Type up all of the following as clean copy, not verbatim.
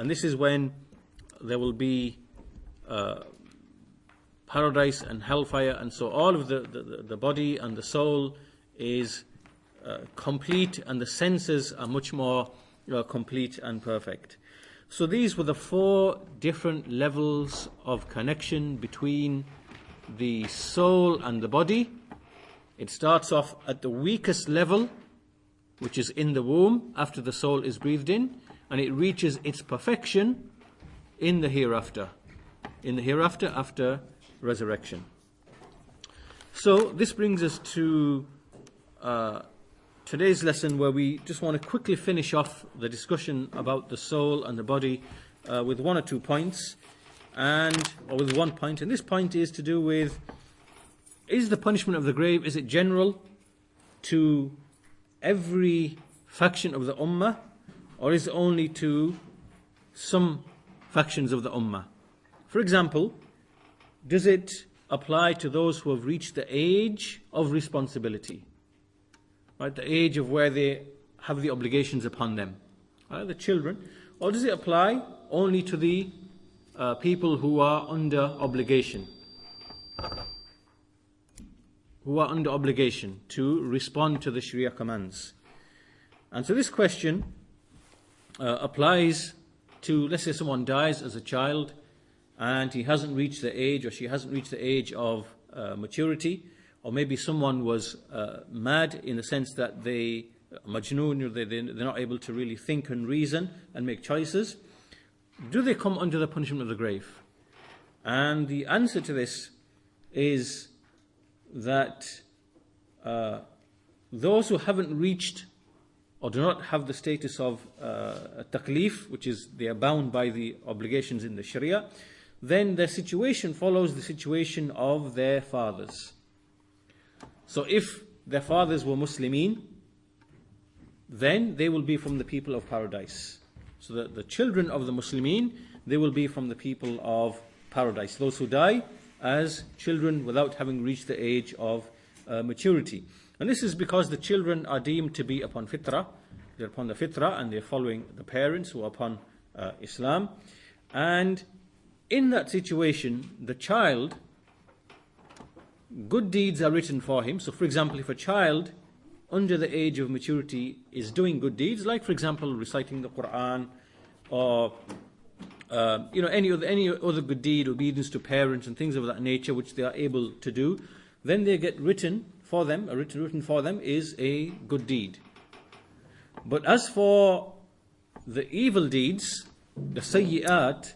And this is when there will be paradise and hellfire, and so all of the body and the soul is complete, and the senses are much more complete and perfect. So these were the 4 different levels of connection between the soul and the body. It starts off at the weakest level, which is in the womb, after the soul is breathed in, and it reaches its perfection in the hereafter. In the hereafter, after resurrection. So this brings us to today's lesson, where we just want to quickly finish off the discussion about the soul and the body with 1 or 2 points, or with 1 point. And this point is to do with, is the punishment of the grave, is it general to every faction of the ummah, or is it only to some factions of the ummah? For example, does it apply to those who have reached the age of responsibility? Right, the age of where they have the obligations upon them, right, the children? Or does it apply only to the people who are under obligation? Who are under obligation to respond to the Sharia commands. And so this question applies to, let's say someone dies as a child and he hasn't reached the age, or she hasn't reached the age of maturity, or maybe someone was mad in the sense that they, majnoon, they're not able to really think and reason and make choices. Do they come under the punishment of the grave? And the answer to this is that those who haven't reached or do not have the status of taklif, which is they are bound by the obligations in the Sharia, then their situation follows the situation of their fathers. So if their fathers were Muslimin, then they will be from the people of paradise. So that the children of the Muslimin, they will be from the people of paradise. Those who die as children without having reached the age of maturity. And this is because the children are deemed to be upon fitrah. They're upon the fitrah and they're following the parents who are upon Islam. And in that situation, the child, good deeds are written for him. So for example, if a child under the age of maturity is doing good deeds, like for example reciting the Quran, or any other good deed, obedience to parents and things of that nature which they are able to do, then they get written for them, written for them is a good deed. But as for the evil deeds, the sayyi'at,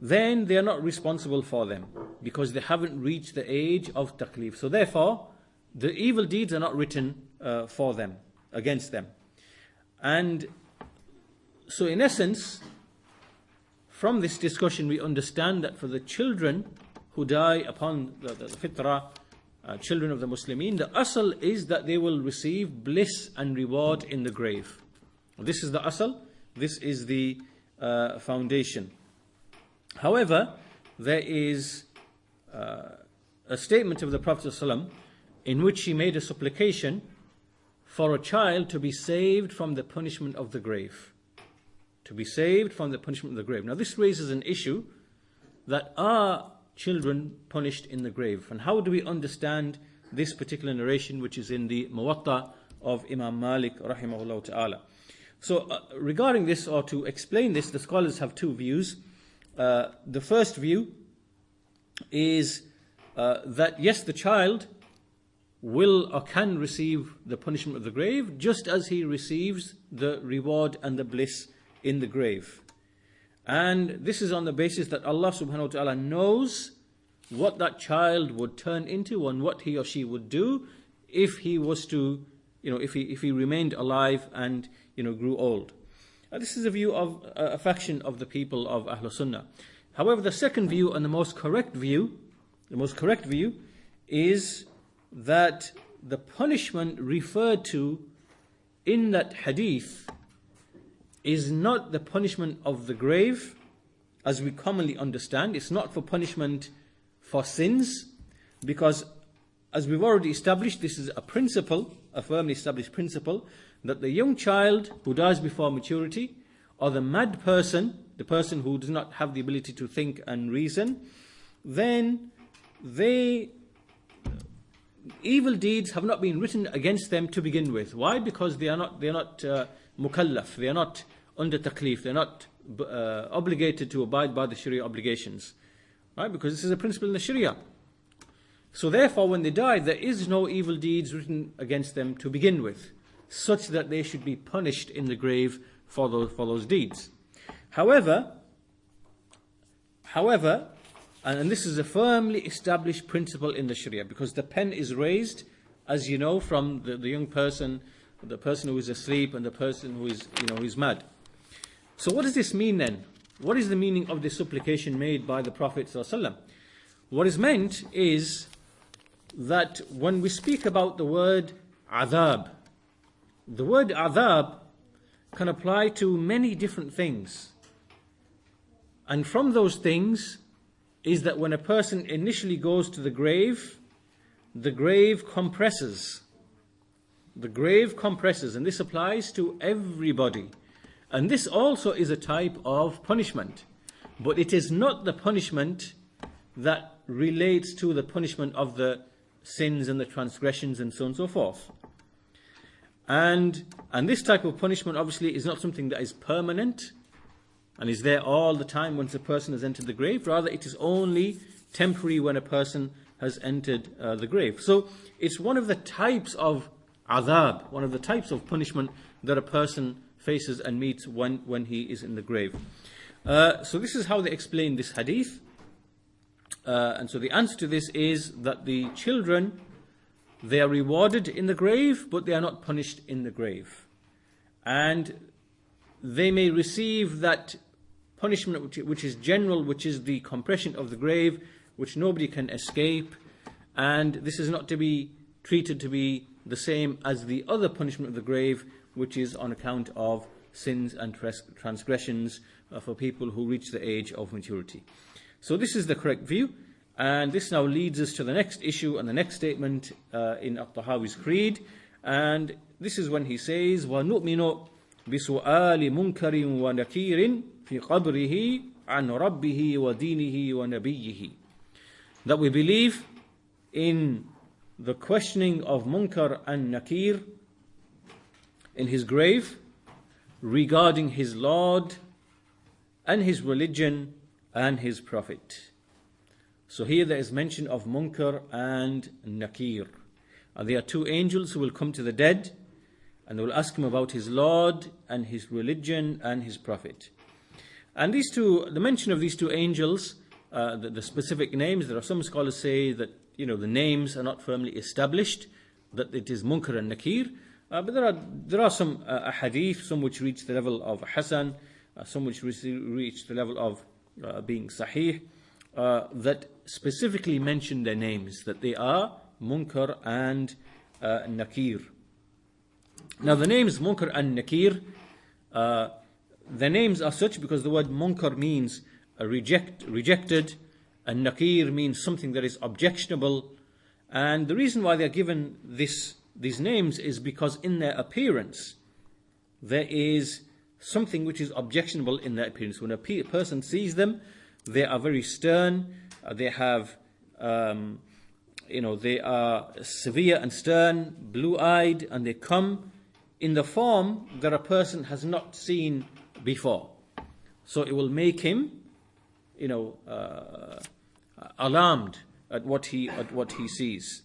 then they are not responsible for them because they haven't reached the age of taklif. So therefore, the evil deeds are not written for them, against them. And so in essence, from this discussion we understand that for the children who die upon the fitrah, children of the Muslimin, the asl is that they will receive bliss and reward in the grave. This is the asl, this is the foundation. However, there is a statement of the Prophet ﷺ in which he made a supplication for a child to be saved from the punishment of the grave. To be saved from the punishment of the grave. Now this raises an issue, that are children punished in the grave? And how do we understand this particular narration which is in the Muwatta of Imam Malik rahimahullah ta'ala? So regarding this, or to explain this, the scholars have 2 views. The first view is that yes, the child will or can receive the punishment of the grave just as he receives the reward and the bliss in the grave. And this is on the basis that Allah subhanahu wa ta'ala knows what that child would turn into and what he or she would do if he was to, if he remained alive and, grew old. This is a view of a faction of the people of Ahlul Sunnah. However, the second view and the most correct view is that the punishment referred to in that hadith is not the punishment of the grave as we commonly understand. It's not for punishment for sins, because as we've already established, this is a principle, a firmly established principle, that the young child who dies before maturity, or the mad person the person who does not have the ability to think and reason, then evil deeds have not been written against them to begin with. Why? Because they are not mukallaf, they are not under taklif, they are not obligated to abide by the Sharia obligations. Right? Because this is a principle in the Sharia. So therefore, when they die, there is no evil deeds written against them to begin with, such that they should be punished in the grave for those deeds. However, and this is a firmly established principle in the Sharia, because the pen is raised, as you know, from the young person, the person who is asleep, and the person who is, who is mad. So what does this mean then? What is the meaning of this supplication made by the Prophet ﷺ? What is meant is that when we speak about the word adhab, the word adhab can apply to many different things. And from those things is that when a person initially goes to the grave compresses. The grave compresses, and this applies to everybody. And this also is a type of punishment. But it is not the punishment that relates to the punishment of the sins and the transgressions and so on and so forth. And this type of punishment obviously is not something that is permanent and is there all the time once a person has entered the grave. Rather, it is only temporary when a person has entered the grave. So it's one of the types of adhab, one of the types of punishment that a person faces and meets when he is in the grave. So this is how they explain this hadith. And so the answer to this is that the children, they are rewarded in the grave, but they are not punished in the grave. And they may receive that punishment which is general, which is the compression of the grave, which nobody can escape. And this is not to be treated to be the same as the other punishment of the grave, which is on account of sins and transgressions for people who reach the age of maturity. So this is the correct view, and this now leads us to the next issue and the next statement in At-Tahawiy's creed, and this is when he says, وَنُؤْمِنُ بِسُؤَالِ مُنْكَرٍ وَنَكِيرٍ فِي قَبْرِهِ عَنْ رَبِّهِ وَدِينِهِ وَنَبِيِّهِ. That we believe in the questioning of Munkar and Nakir in his grave regarding his Lord and his religion and his Prophet. So here there is mention of Munkar and Nakir. And they are two angels who will come to the dead and they will ask him about his Lord and his religion and his Prophet. And these two, the mention of these two angels, the specific names, there are some scholars say that the names are not firmly established, that it is Munkar and Nakir. But there are some hadith, some which reach the level of Hasan, some which reach the level of being Sahih, that specifically mention their names, that they are Munkar and Nakir. Now the names Munkar and Nakir, the names are such because the word Munkar means rejected, and Nakir means something that is objectionable. And the reason why they are given these names is because in their appearance there is something which is objectionable in their appearance. When a person sees them, they are very stern, they have they are severe and stern, blue-eyed, and they come in the form that a person has not seen before. So it will make him alarmed at what he sees.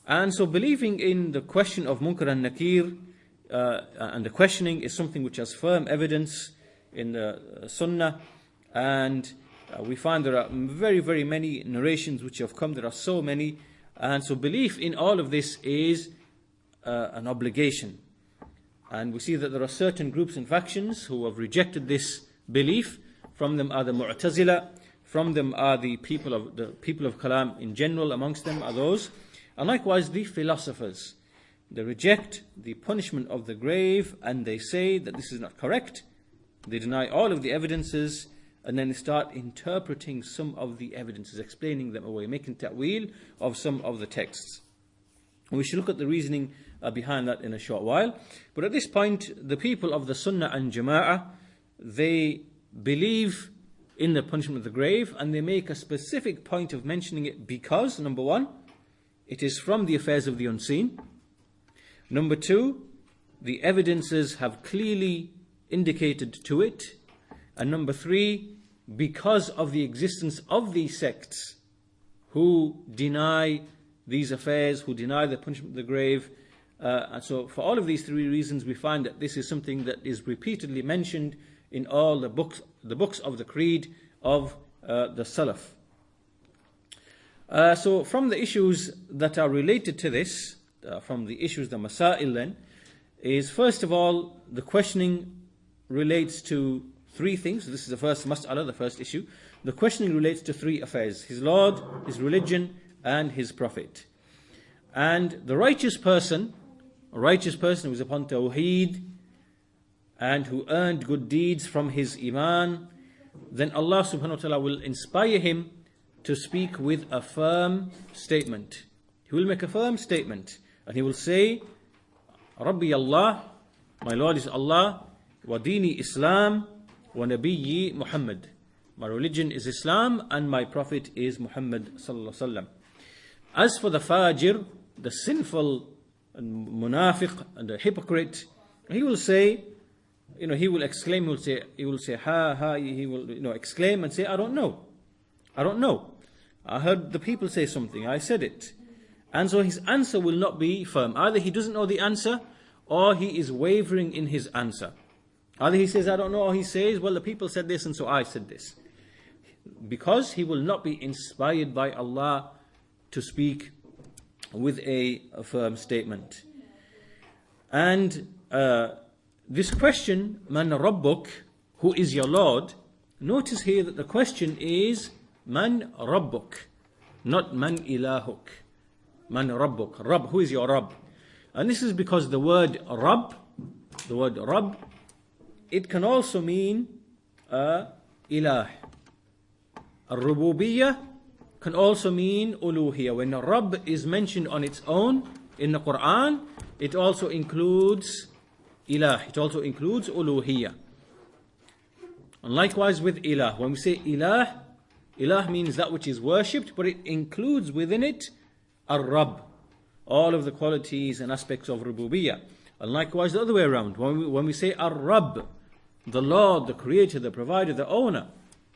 And so believing in the question of Munkar and Nakir and the questioning is something which has firm evidence in the Sunnah, and we find there are very, very many narrations which have come. There are so many, and so belief in all of this is an obligation. And we see that there are certain groups and factions who have rejected this belief. From them are the Mu'tazila, from them are the people of Kalam in general, amongst them are those. And likewise the philosophers. They reject the punishment of the grave and they say that this is not correct. They deny all of the evidences and then they start interpreting some of the evidences, explaining them away, making ta'wil of some of the texts. And we should look at the reasoning behind that in a short while. But at this point, the people of the Sunnah and Jama'ah, they believe in the punishment of the grave, and they make a specific point of mentioning it because, number one, it is from the affairs of the unseen. Number two, the evidences have clearly indicated to it. And number three, because of the existence of these sects who deny these affairs, who deny the punishment of the grave. And so for all of these three reasons, we find that this is something that is repeatedly mentioned in all the books of the creed of the Salaf. So from the issues that are related to this, from the issues, the Masail then, is first of all, the questioning relates to three things. This is the first mas'ala, the first issue. The questioning relates to three affairs: his Lord, his religion, and his Prophet. And the righteous person who is upon Tawheed and who earned good deeds from his Iman, then Allah subhanahu wa ta'ala will inspire him to speak with a firm statement. He will make a firm statement and he will say, Rabbi Allah, my Lord is Allah, wa dini Islam, wa nabiyyi Muhammad. My religion is Islam and my Prophet is Muhammad sallallahu alaihi wasallam. As for the fajir, the sinful and munafiq and the hypocrite, he will say, he will exclaim, he will say, he will, exclaim and say, I don't know. I heard the people say something, I said it. And so his answer will not be firm. Either he doesn't know the answer, or he is wavering in his answer. Either he says, I don't know, or he says, well, the people said this and so I said this. Because he will not be inspired by Allah to speak with a firm statement. And this question, Man Rabbuk, who is your Lord? Notice here that the question is Man Rabbuk, not Man Ilahuk. Man Rabbuk, Rabb, who is your Rabb? And this is because the word Rabb, it can also mean Ilah. Al-Rububiyyah can also mean Uluhiyyah. When Rabb is mentioned on its own in the Quran, it also includes Ilah, it also includes Uluhiyyah. And likewise with Ilah. When we say Ilah, Ilah means that which is worshipped, but it includes within it Ar-Rabb, all of the qualities and aspects of Rububiyyah. And likewise the other way around. When we say Ar-Rabb, the Lord, the Creator, the Provider, the Owner,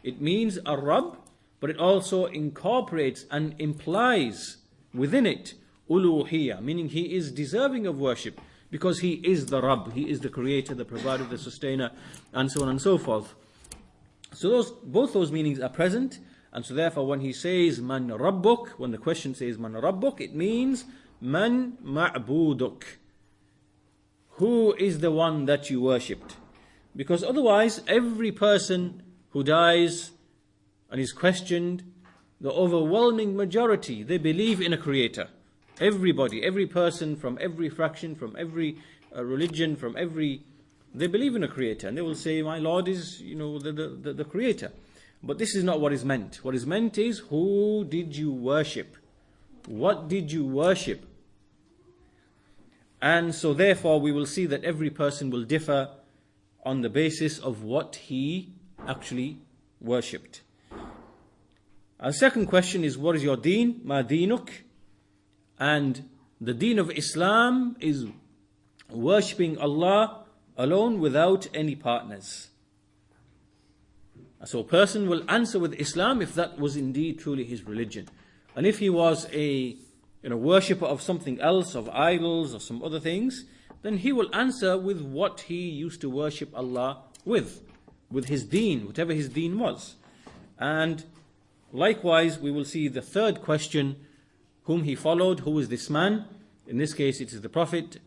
it means Ar-Rabb, but it also incorporates and implies within it Uluhiyyah, meaning He is deserving of worship because He is the Rabb, He is the Creator, the Provider, the Sustainer, and so on and so forth. So both those meanings are present, and so therefore when he says Man Rabbuk, when the question says Man Rabbuk, it means Man Ma'buduk, who is the one that you worshipped. Because otherwise every person who dies and is questioned, the overwhelming majority, they believe in a Creator. Everybody, every person from every fraction, from every religion, they believe in a Creator, and they will say, my Lord is, the Creator. But this is not what is meant. What is meant is, who did you worship? What did you worship? And so therefore we will see that every person will differ on the basis of what he actually worshipped. Our second question is, what is your deen? Ma dinuk? And the deen of Islam is worshipping Allah alone without any partners. So a person will answer with Islam if that was indeed truly his religion. And if he was a worshipper of something else, of idols or some other things, then he will answer with what he used to worship Allah with his deen, whatever his deen was. And likewise, we will see the third question, whom he followed, who is this man? In this case, it is the Prophet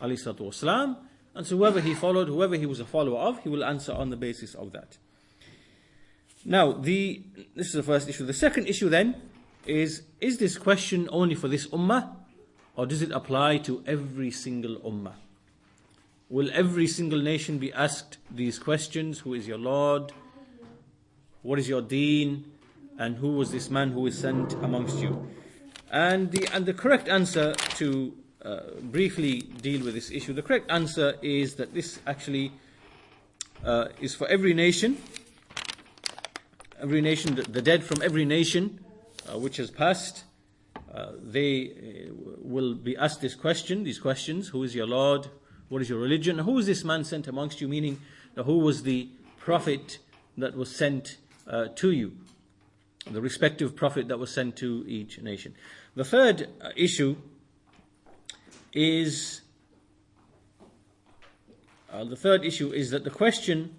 ﷺ. And so whoever he followed, whoever he was a follower of, he will answer on the basis of that. Now, this is the first issue. The second issue then is this question only for this ummah, or does it apply to every single ummah? Will every single nation be asked these questions? Who is your Lord? What is your deen? And who was this man who was sent amongst you? And the correct answer, to briefly deal with this issue, the correct answer is that this actually is for every nation, every nation, the dead from every nation which has passed, they will be asked these questions: who is your Lord? What is your religion? Who is this man sent amongst you? Meaning, who was the prophet that was sent to you? The respective prophet that was sent to each nation. The third issue is that the question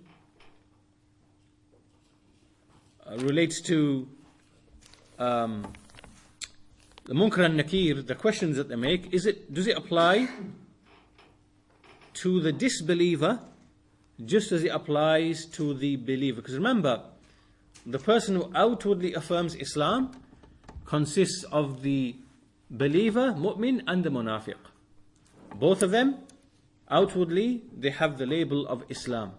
relates to the Munkar and Nakir, the questions that they make. Does it apply to the disbeliever just as it applies to the believer? Because remember, the person who outwardly affirms Islam consists of the believer, mu'min, and the munafiq. Both of them, outwardly, they have the label of Islam.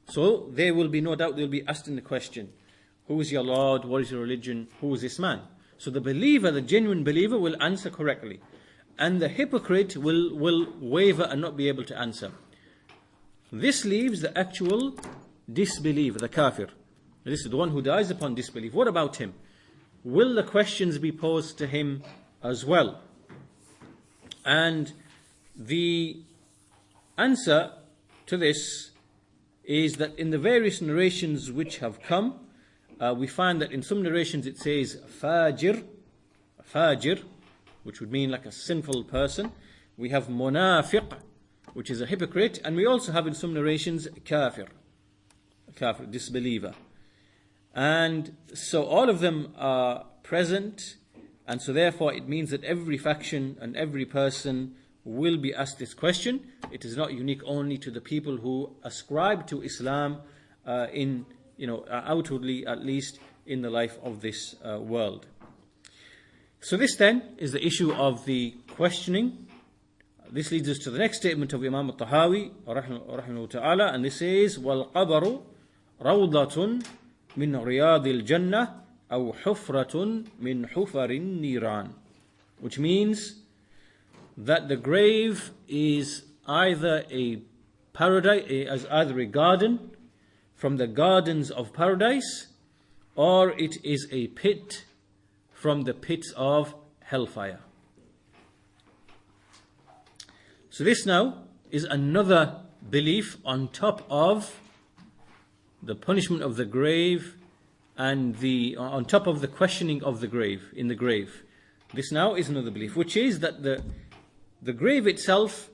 So there will be no doubt, they'll be asked in the question, who is your Lord? What is your religion? Who is this man? So the believer, the genuine believer, will answer correctly. And the hypocrite will waver and not be able to answer. This leaves the actual disbeliever, the kafir. This is the one who dies upon disbelief. What about him? Will the questions be posed to him as well? And the answer to this is that in the various narrations which have come, we find that in some narrations it says fajir, which would mean like a sinful person. We have munafiq, which is a hypocrite, and we also have in some narrations kafir, disbeliever. And so all of them are present, and so therefore it means that every faction and every person will be asked this question. It is not unique only to the people who ascribe to Islam outwardly, at least in the life of this world. So this then is the issue of the questioning. This leads us to the next statement of Imam al-Tahawi rahimahullah ta'ala, and this is وَالْقَبَرُ رَوْضَةٌ مِنْ رِيَاضِ الْجَنَّةِ أَوْ حُفْرَةٌ مِنْ حُفَرِ النِّيرَانِ, which means that the grave is either a paradise, either a garden from the gardens of paradise, or it is a pit from the pits of hellfire. So this now is another belief on top of the punishment of the grave and on top of the questioning of the grave, in the grave. This now is another belief, which is that the grave itself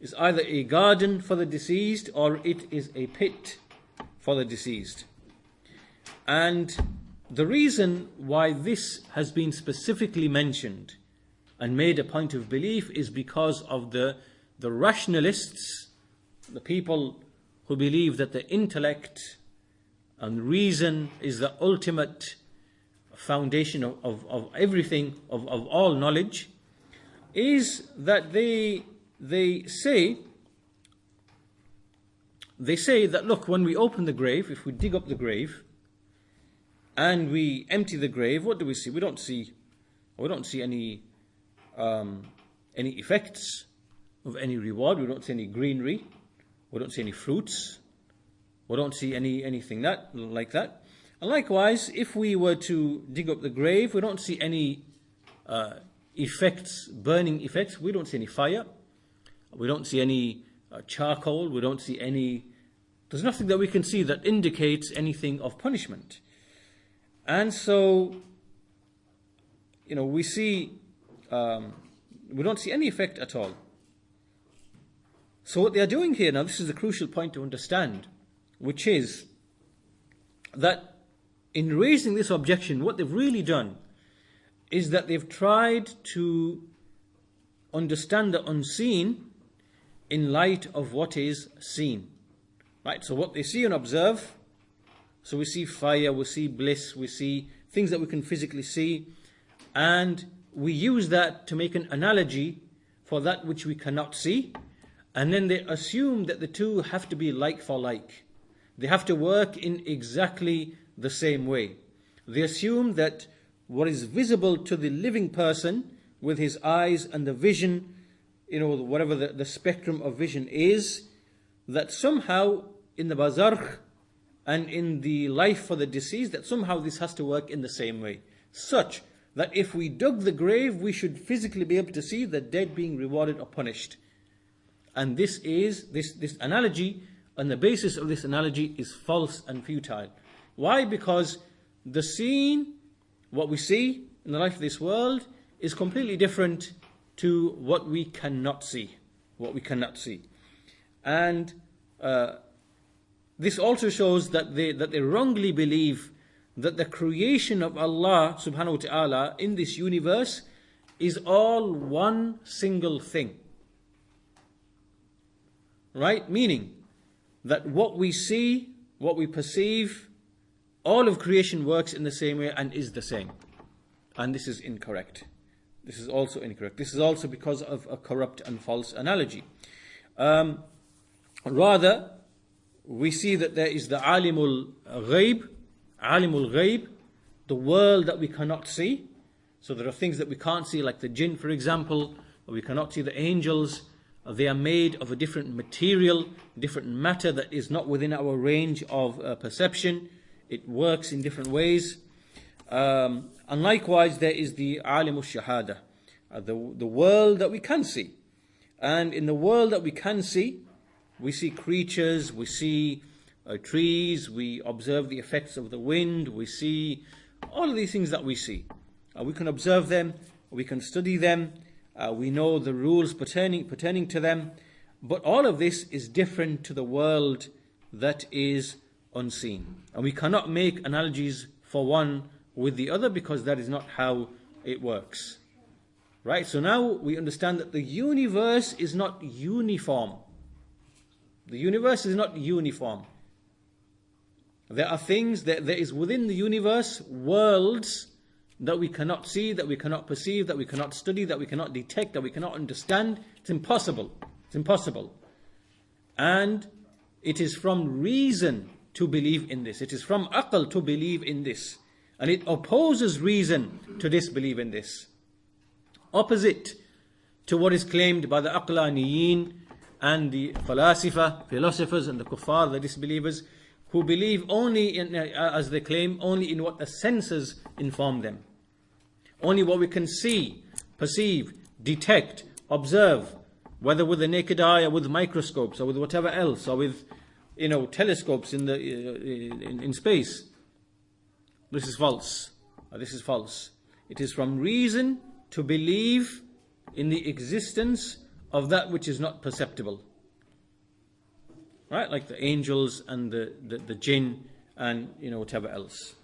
is either a garden for the deceased or it is a pit for the deceased. And the reason why this has been specifically mentioned and made a point of belief is because of the rationalists, the people who believe that the intellect and reason is the ultimate foundation of everything, of all knowledge, is that they say that, look, when we open the grave, if we dig up the grave and we empty the grave, what do we see? We don't see any effects of any reward. We don't see any greenery. We don't see any fruits. We don't see anything like that. And likewise, if we were to dig up the grave, we don't see any effects, burning effects. We don't see any fire. We don't see any charcoal. We don't see any. There's nothing that we can see that indicates anything of punishment. And so, we see, we don't see any effect at all. So what they are doing here now, this is a crucial point to understand, which is that in raising this objection, what they've really done is that they've tried to understand the unseen in light of what is seen. Right? So what they see and observe, so we see fire, we see bliss, we see things that we can physically see, and we use that to make an analogy for that which we cannot see, and then they assume that the two have to be like for like. They have to work in exactly the same way. They assume that what is visible to the living person with his eyes and the vision, whatever the spectrum of vision is, that somehow in the barzakh and in the life for the deceased, that somehow this has to work in the same way, such that if we dug the grave, we should physically be able to see the dead being rewarded or punished. And this analogy, and the basis of this analogy, is false and futile. Why? Because the scene, what we see in the life of this world, is completely different to what we cannot see. And this also shows that they wrongly believe that the creation of Allah subhanahu wa ta'ala in this universe is all one single thing. Right? Meaning that what we see, what we perceive, all of creation works in the same way and is the same. And this is incorrect. This is also incorrect. This is also because of a corrupt and false analogy. Rather, we see that there is the alimul ghaib, the world that we cannot see. So there are things that we can't see, like the jinn, for example, or we cannot see the angels. They are made of a different material, different matter that is not within our range of perception. It works in different ways. And likewise, there is the alimul shahada, the world that we can see. And in the world that we can see, we see creatures, we see trees, we observe the effects of the wind, we see all of these things that we see. We can observe them, we can study them, we know the rules pertaining to them, but all of this is different to the world that is unseen. And we cannot make analogies for one with the other, because that is not how it works. Right? So now we understand that the universe is not uniform. The universe is not uniform. There are things that there is within the universe, worlds that we cannot see, that we cannot perceive, that we cannot study, that we cannot detect, that we cannot understand. It's impossible. It's impossible. And it is from reason to believe in this. It is from aql to believe in this. And it opposes reason to disbelieve in this. Opposite to what is claimed by the aqlaniyin and the philosophers and the kuffar, the disbelievers, who believe only in, as they claim, only in what the senses inform them. Only what we can see, perceive, detect, observe, whether with the naked eye or with microscopes or with whatever else, or with telescopes in space. This is false. This is false. It is from reason to believe in the existence of that which is not perceptible. Right? Like the angels and the jinn and whatever else.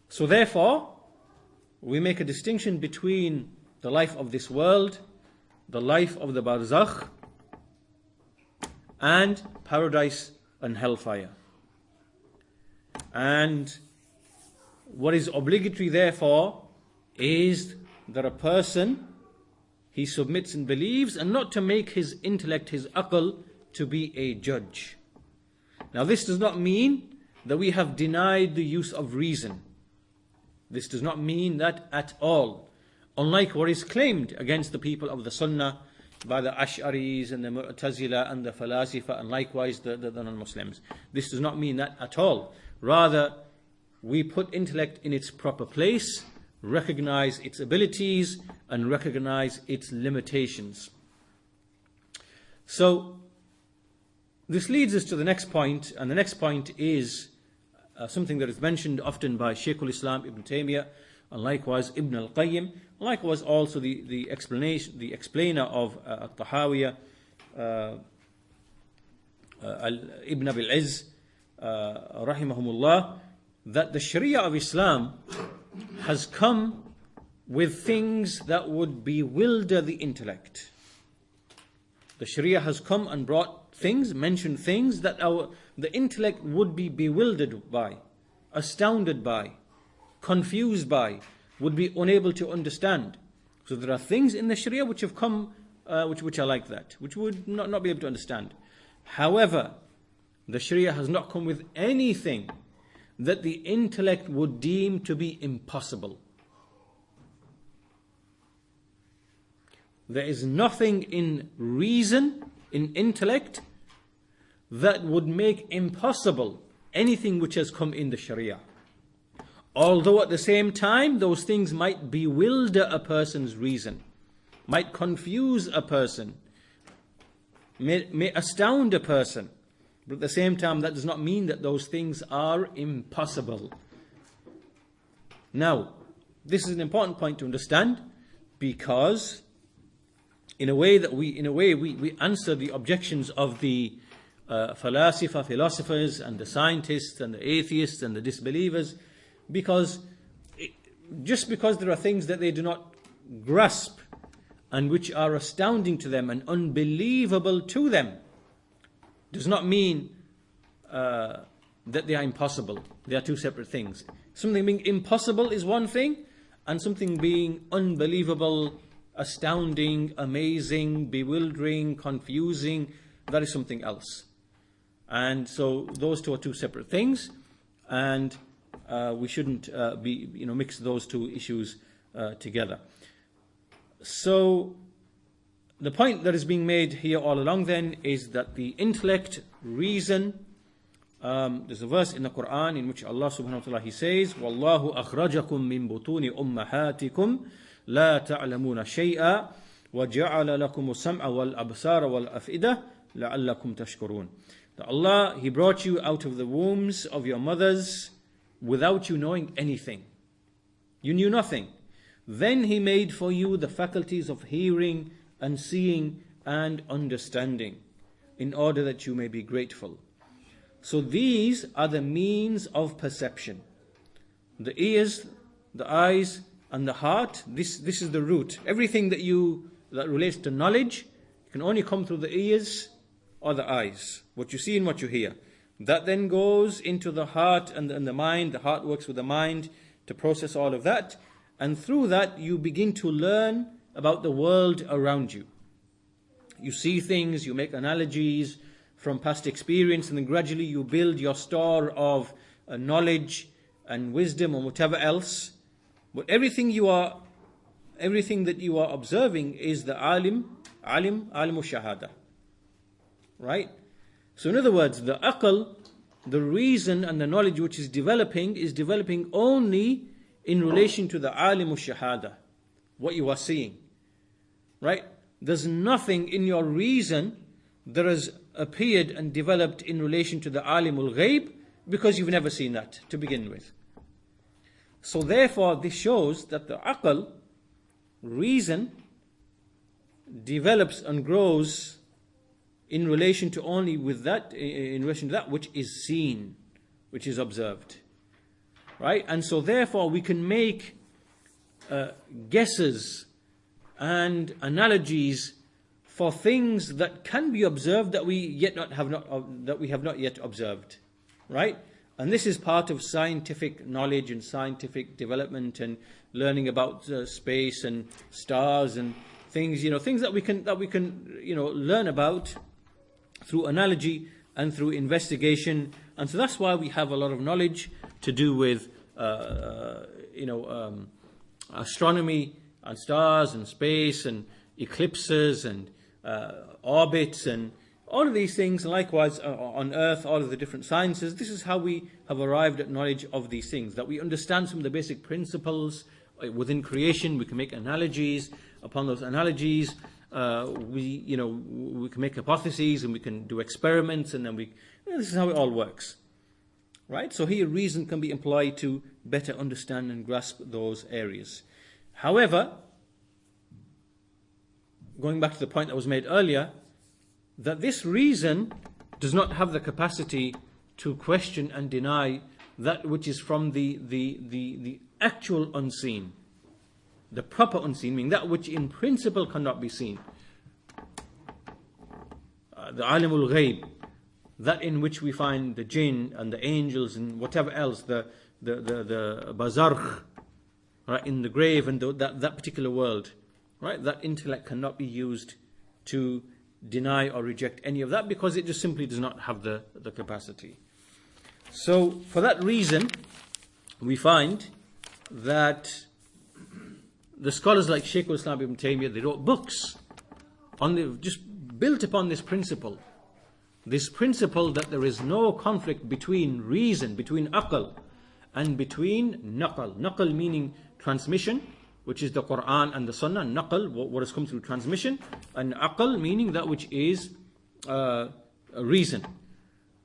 So therefore, we make a distinction between the life of this world, the life of the barzakh, and paradise and hellfire. And what is obligatory therefore is that a person, he submits and believes, and not to make his intellect, his aql, to be a judge. Now this does not mean that we have denied the use of reason. This does not mean that at all. Unlike what is claimed against the people of the Sunnah by the Ash'aris and the Mu'tazila and the Falasifa, and likewise the non-Muslims. This does not mean that at all. Rather, we put intellect in its proper place, recognize its abilities, and recognize its limitations. So, this leads us to the next point, and the next point is something that is mentioned often by Shaykh Islam Ibn Taymiyyah, and likewise Ibn al-Qayyim, likewise also the explainer of at-Tahaawiyyah, Ibn Abil Izz, rahimahumullah, that the Sharia of Islam has come with things that would bewilder the intellect. The Sharia has come and brought things, mentioned things that the intellect would be bewildered by, astounded by, confused by, would be unable to understand. So there are things in the Sharia which have come, which are like that, which would not be able to understand. However, the Sharia has not come with anything that the intellect would deem to be impossible. There is nothing in reason, in intellect, that would make impossible anything which has come in the Sharia. Although at the same time, those things might bewilder a person's reason, might confuse a person, may astound a person. But at the same time, that does not mean that those things are impossible. Now, this is an important point to understand, because in a way we answer the objections of the philosophers and the scientists and the atheists and the disbelievers, because just because there are things that they do not grasp and which are astounding to them and unbelievable to them, does not mean that they are impossible. They are two separate things. Something being impossible is one thing, and something being unbelievable, astounding, amazing, bewildering, confusing, that is something else. And so those two are two separate things, and we shouldn't mix those two issues together. So the point that is being made here all along then is that the intellect, reason, there's a verse in the Quran in which Allah subhanahu wa ta'ala, He says, وَاللَّهُ أَخْرَجَكُم مِّن بُطُونِ أُمَّهَاتِكُمْ لَا تَعْلَمُونَ شَيْئًا وَجَعَلَ لَكُمُ السَّمْعَ وَالْأَبْصَارَ وَالْأَفْئِدَةَ لَعَلَّكُمْ تَشْكُرُونَ. That Allah, He brought you out of the wombs of your mothers without you knowing anything. You knew nothing. Then He made for you the faculties of hearing and seeing and understanding, in order that you may be grateful. So these are the means of perception. The ears, the eyes, and the heart, this is the root. Everything that relates to knowledge can only come through the ears or the eyes, what you see and what you hear. That then goes into the heart and the mind. The heart works with the mind to process all of that. And through that, you begin to learn about the world around you. You see things, you make analogies from past experience, and then gradually you build your store of knowledge and wisdom and whatever else. But everything that you are observing is the alimu shahada. Right? So in other words, the aql, the reason and the knowledge which is developing only in relation to the alimu shahada, what you are seeing. Right? There's nothing in your reason that has appeared and developed in relation to the alimul ghaib, because you've never seen that to begin with. So therefore, this shows that the aql, reason, develops and grows in relation to that which is seen, which is observed. Right? And so therefore we can make guesses and analogies for things that can be observed that we have not yet observed. Right? And this is part of scientific knowledge and scientific development and learning about space and stars and things, things that we can learn about through analogy and through investigation. And so that's why we have a lot of knowledge to do with astronomy and stars and space and eclipses and orbits and all of these things. Likewise on Earth, all of the different sciences. This is how we have arrived at knowledge of these things, that we understand some of the basic principles within creation. We can make analogies. Upon those analogies, we can make hypotheses and we can do experiments, and then this is how it all works. Right? So here reason can be employed to better understand and grasp those areas. However, going back to the point that was made earlier, that this reason does not have the capacity to question and deny that which is from the actual unseen, the proper unseen, meaning that which in principle cannot be seen. The alimul ghaib, that in which we find the jinn and the angels and whatever else, the barzakh, right, in the grave, and that particular world, right? That intellect cannot be used to deny or reject any of that, because it just simply does not have the capacity. So for that reason, we find that the scholars like Shaykh Saalih Ibn Taymiyyah, they wrote books just built upon this principle, this principle that there is no conflict between reason, between aql, and between naql. Naql meaning transmission, which is the Quran and the Sunnah. Naql, what has come through transmission, and aql meaning that which is reason.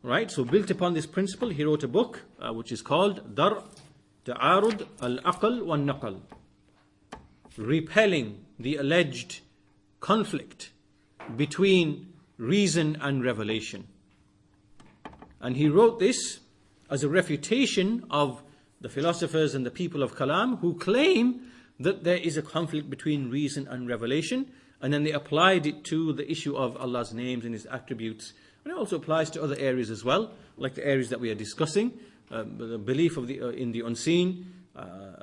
Right? So built upon this principle, he wrote a book which is called Dar' Ta'arud al-Aql wal-Naql, repelling the alleged conflict between reason and revelation. And he wrote this as a refutation of the philosophers and the people of Kalam who claim that there is a conflict between reason and revelation, and then they applied it to the issue of Allah's names and His attributes. And it also applies to other areas as well, like the areas that we are discussing, the belief of in the unseen,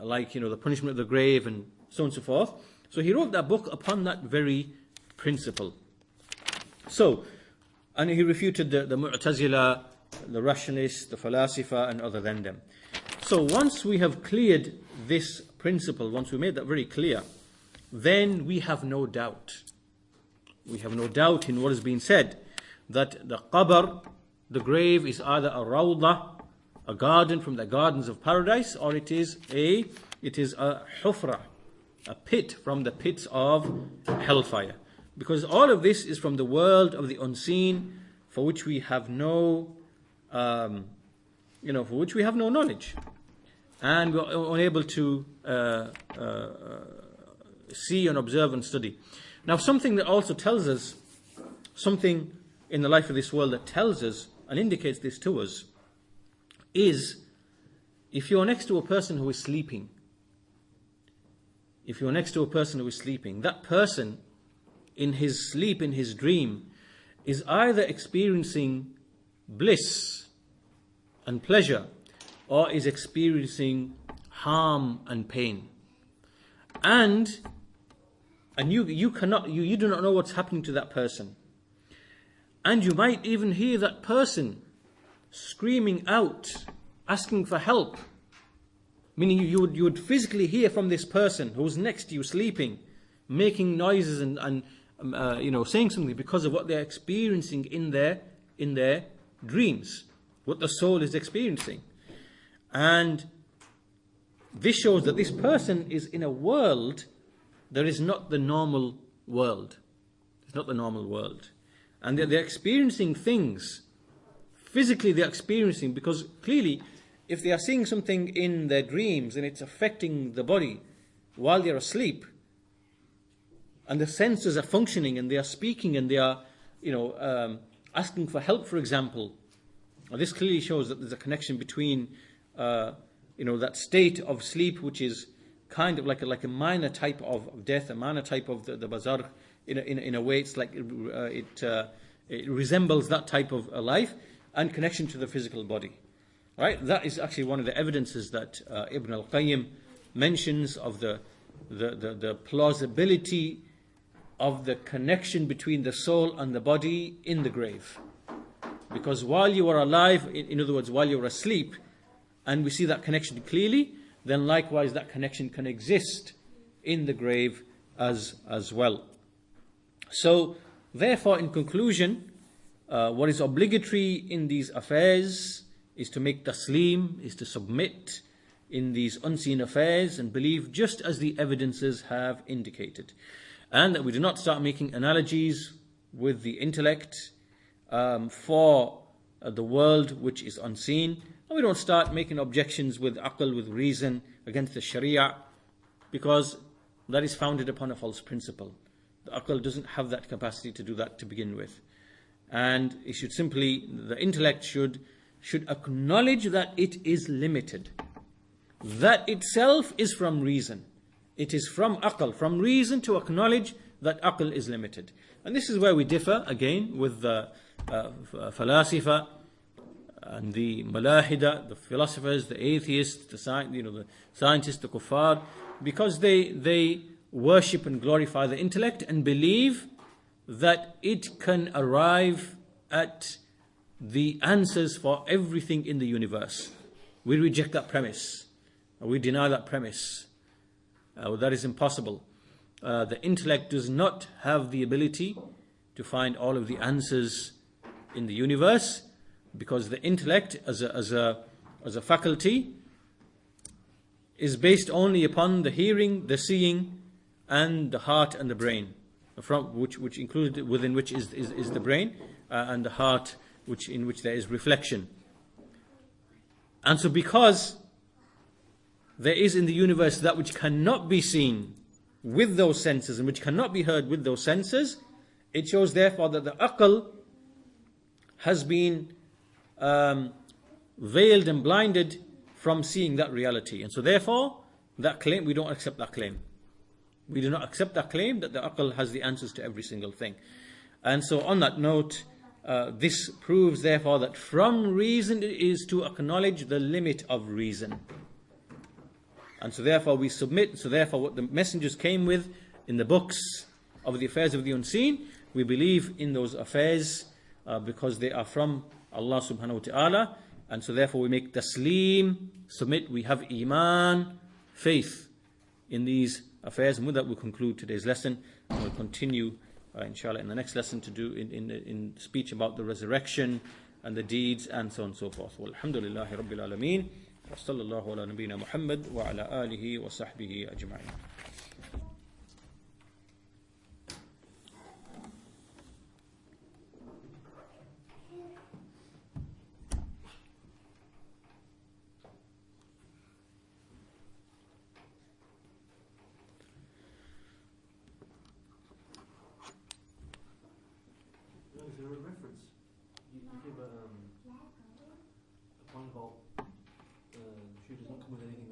like the punishment of the grave, and so on and so forth. So he wrote that book upon that very principle. So, and he refuted the Mu'tazila, the rationalists, the Falasifa, and other than them. So once we have cleared this principle, once we made that very clear, then we have no doubt. We have no doubt in what is being said, that the qabr, the grave, is either a rawdah, a garden from the gardens of paradise, or it is a hufra, a pit from the pits of hellfire. Because all of this is from the world of the unseen, for which we have no, knowledge, and we're unable to see and observe and study. Now, something that also tells us, something in the life of this world that tells us and indicates this to us, is if you're next to a person who is sleeping, that person in his sleep, in his dream, is either experiencing bliss and pleasure, or is experiencing harm and pain. And you do not know what's happening to that person. And you might even hear that person screaming out, asking for help. Meaning you would physically hear from this person who's next to you sleeping, making noises and saying something because of what they're experiencing in their dreams, what the soul is experiencing. And this shows that this person is in a world that is not the normal world. It's not the normal world. And they're experiencing things. Physically they're experiencing, because clearly if they are seeing something in their dreams and it's affecting the body while they're asleep, and the senses are functioning and they are speaking and they are asking for help, for example, this clearly shows that there's a connection between that state of sleep, which is kind of like a minor type of death, a minor type of the barzakh. In a way, it's like it resembles that type of life, and connection to the physical body. Right? That is actually one of the evidences that Ibn al-Qayyim mentions of the plausibility of the connection between the soul and the body in the grave. Because while you are alive, in other words, while you are asleep, and we see that connection clearly, then likewise that connection can exist in the grave as well. So, therefore, in conclusion, what is obligatory in these affairs is to make taslim, is to submit in these unseen affairs and believe just as the evidences have indicated. And that we do not start making analogies with the intellect for the world which is unseen. And we don't start making objections with aql, with reason, against the sharia, because that is founded upon a false principle. The aql doesn't have that capacity to do that to begin with. And it should simply, the intellect should acknowledge that it is limited. That itself is from reason. It is from aql, from reason, to acknowledge that aql is limited. And this is where we differ, again, with the falasifa and the malahida, the philosophers, the atheists, the scientists, the kuffar, because they worship and glorify the intellect and believe that it can arrive at the answers for everything in the universe. We reject that premise. We deny that premise. That is impossible. The intellect does not have the ability to find all of the answers in the universe, because the intellect as a faculty is based only upon the hearing, the seeing, and the heart and the brain, from which included within which is the brain and the heart, in which there is reflection. And so because there is in the universe that which cannot be seen with those senses and which cannot be heard with those senses, it shows therefore that the aql has been veiled and blinded from seeing that reality. And so therefore, that claim, we don't accept that claim. We do not accept that claim that the aql has the answers to every single thing. And so on that note, this proves therefore that from reason it is to acknowledge the limit of reason. And so therefore we submit, so therefore what the messengers came with in the books of the affairs of the unseen, we believe in those affairs because they are from Allah subhanahu wa ta'ala. And so therefore we make taslim, submit, we have iman, faith in these affairs. And with that we'll conclude today's lesson, and we'll continue inshallah in the next lesson to do in speech about the resurrection and the deeds and so on and so forth. Walhamdulillahi Rabbil Alameen. Wa sallallahu ala nabiyyina Muhammad wa ala alihi wa sahbihi ajma'in. Is there a reference? You give a point about the shoe does not come with anything